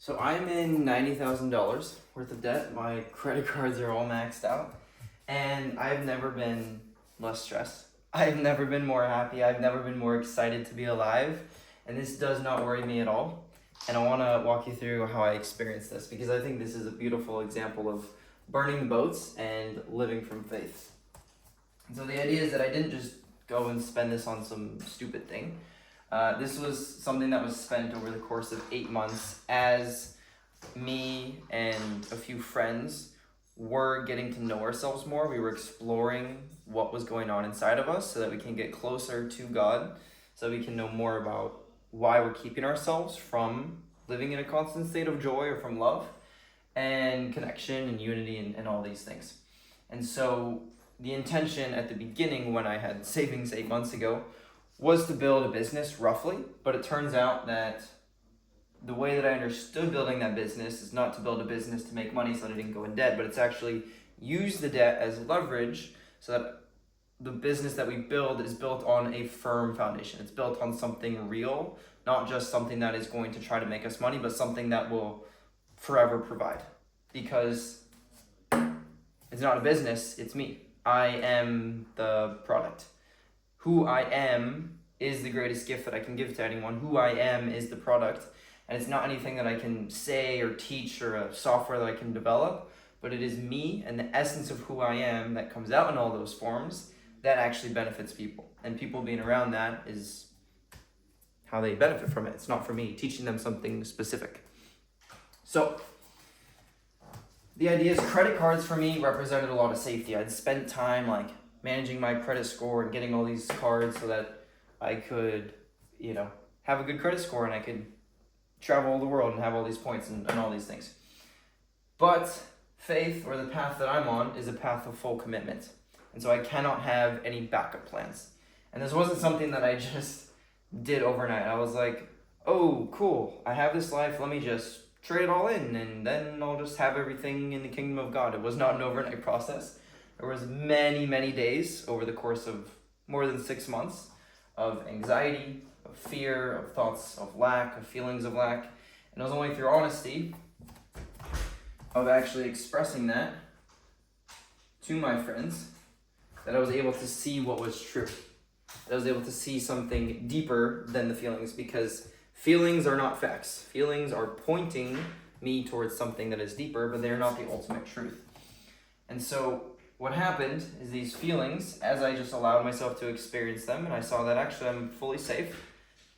So I'm in $90,000 worth of debt. My credit cards are all maxed out. And I've never been less stressed. I've never been more happy. I've never been more excited to be alive. And this does not worry me at all. And I want to walk you through how I experienced this because I think this is a beautiful example of burning the boats and living from faith. And so the idea is that I didn't just go and spend this on some stupid thing. This was something that was spent over the course of 8 months as me and a few friends were getting to know ourselves more. We were exploring what was going on inside of us so that we can get closer to God, so we can know more about why we're keeping ourselves from living in a constant state of joy or from love and connection and unity and all these things. And so the intention at the beginning when I had savings 8 months ago was to build a business roughly, but it turns out that the way that I understood building that business is not to build a business to make money so that I didn't go in debt, but it's actually use the debt as leverage so that the business that we build is built on a firm foundation. It's built on something real, not just something that is going to try to make us money, but something that will forever provide. Because it's not a business, it's me. I am the product. Who I am is the greatest gift that I can give to anyone. Who I am is the product. And it's not anything that I can say or teach or a software that I can develop, but it is me and the essence of who I am that comes out in all those forms that actually benefits people. And people being around that is how they benefit from it. It's not for me teaching them something specific. So the idea is credit cards for me represented a lot of safety. I'd spent time managing my credit score and getting all these cards so that I could, have a good credit score and I could travel all the world and have all these points and all these things. But faith, or the path that I'm on, is a path of full commitment. And so I cannot have any backup plans. And this wasn't something that I just did overnight. I was like, oh, cool, I have this life, let me just trade it all in and then I'll just have everything in the kingdom of God. It was not an overnight process. There was many, many days over the course of more than 6 months of anxiety, of fear, of thoughts of lack, of feelings of lack. And it was only through honesty of actually expressing that to my friends that I was able to see what was true. That I was able to see something deeper than the feelings, because feelings are not facts. Feelings are pointing me towards something that is deeper, but they're not the ultimate truth. And so what happened is these feelings, as I just allowed myself to experience them, and I saw that actually I'm fully safe.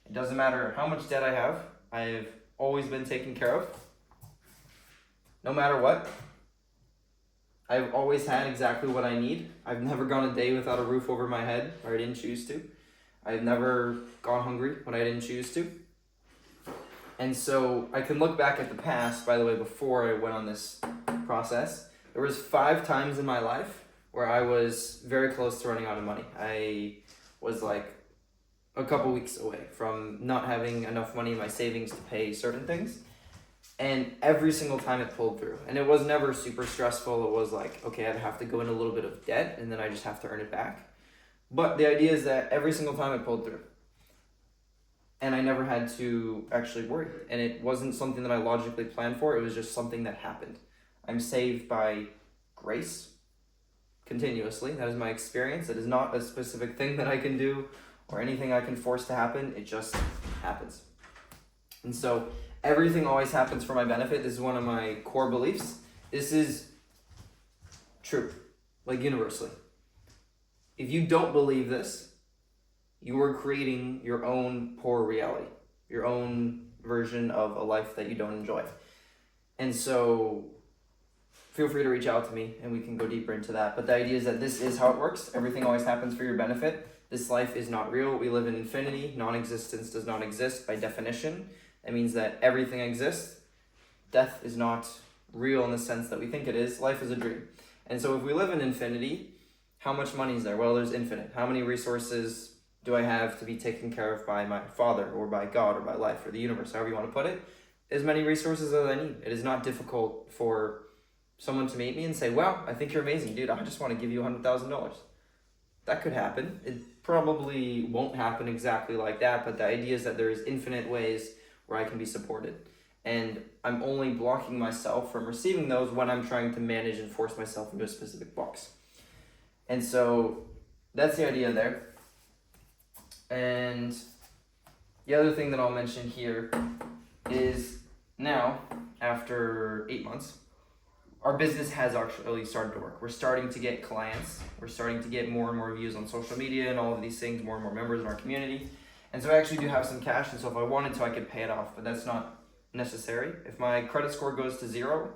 It doesn't matter how much debt I have. I've always been taken care of. No matter what. I've always had exactly what I need. I've never gone a day without a roof over my head where I didn't choose to. I've never gone hungry when I didn't choose to. And so I can look back at the past, by the way, before I went on this process. There was 5 times in my life where I was very close to running out of money. I was a couple weeks away from not having enough money in my savings to pay certain things. And every single time it pulled through. And it was never super stressful. It was okay, I'd have to go in a little bit of debt and then I just have to earn it back. But the idea is that every single time it pulled through. And I never had to actually worry. And it wasn't something that I logically planned for. It was just something that happened. I'm saved by grace continuously. That is my experience. It is not a specific thing that I can do or anything I can force to happen. It just happens. And so everything always happens for my benefit. This is one of my core beliefs. This is true, universally. If you don't believe this, you are creating your own poor reality, your own version of a life that you don't enjoy. And so feel free to reach out to me and we can go deeper into that. But the idea is that this is how it works. Everything always happens for your benefit. This life is not real. We live in infinity. Non-existence does not exist by definition. That means that everything exists. Death is not real in the sense that we think it is. Life is a dream. And so if we live in infinity, how much money is there? Well, there's infinite. How many resources do I have to be taken care of by my Father or by God or by life or the universe, however you want to put it? As many resources as I need. It is not difficult for someone to meet me and say, wow, I think you're amazing, dude. I just want to give you $100,000. That could happen. It probably won't happen exactly like that, but the idea is that there is infinite ways where I can be supported. and I'm only blocking myself from receiving those when I'm trying to manage and force myself into a specific box. And so that's the idea there. And the other thing that I'll mention here is now, after 8 months, our business has actually started to work. We're starting to get clients. We're starting to get more and more views on social media and all of these things, more and more members in our community. And so I actually do have some cash, and so if I wanted to, I could pay it off, but that's not necessary. If my credit score goes to 0,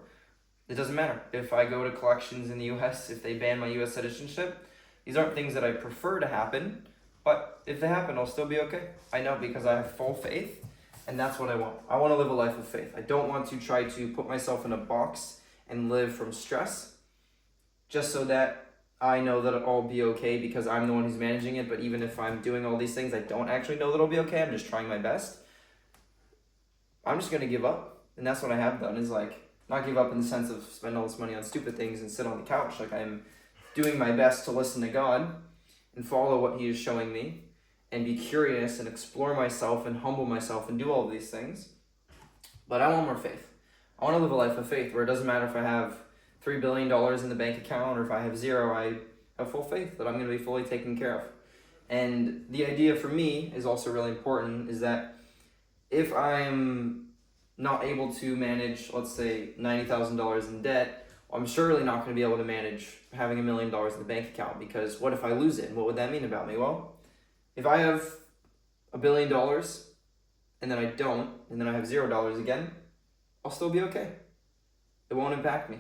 it doesn't matter. If I go to collections in the US, if they ban my US citizenship, these aren't things that I prefer to happen, but if they happen, I'll still be okay. I know, because I have full faith, and that's what I want. I want to live a life of faith. I don't want to try to put myself in a box and live from stress just so that I know that I'll be okay because I'm the one who's managing it. But even if I'm doing all these things, I don't actually know that I'll be okay. I'm just trying my best. I'm just going to give up. And that's what I have done, is like not give up in the sense of spend all this money on stupid things and sit on the couch. Like, I'm doing my best to listen to God and follow what He is showing me and be curious and explore myself and humble myself and do all of these things. But I want more faith. I want to live a life of faith where it doesn't matter if I have $3 billion in the bank account or if I have 0, I have full faith that I'm going to be fully taken care of. And the idea for me is also really important, is that if I'm not able to manage, let's say, $90,000 in debt, I'm surely not going to be able to manage having $1 million in the bank account, because what if I lose it? And what would that mean about me? Well, if I have $1 billion and then I don't, and then I have $0 again, I'll still be okay. It won't impact me.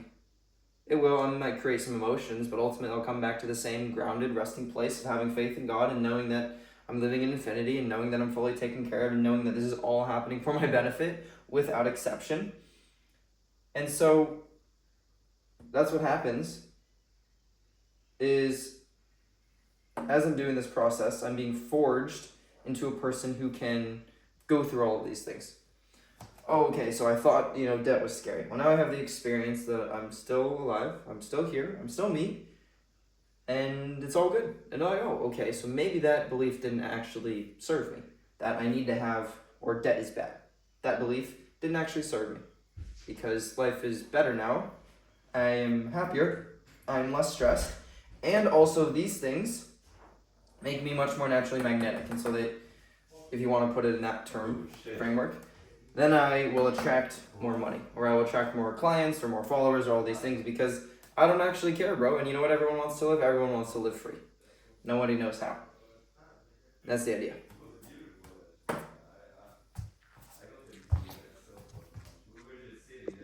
It will, and might create some emotions, but ultimately I'll come back to the same grounded, resting place of having faith in God and knowing that I'm living in infinity and knowing that I'm fully taken care of and knowing that this is all happening for my benefit without exception. And so that's what happens, is as I'm doing this process, I'm being forged into a person who can go through all of these things. Oh, okay, so I thought, debt was scary. Well, now I have the experience that I'm still alive, I'm still here, I'm still me, and it's all good. And I'm like, oh, okay, so maybe that belief didn't actually serve me, that I need to have, or debt is bad. That belief didn't actually serve me, because life is better now. I am happier, I'm less stressed, and also these things make me much more naturally magnetic. And so that, if you want to put it in that framework, then I will attract more money, or I will attract more clients or more followers or all these things, because I don't actually care, bro. And you know what everyone wants to live? Everyone wants to live free. Nobody knows how. That's the idea.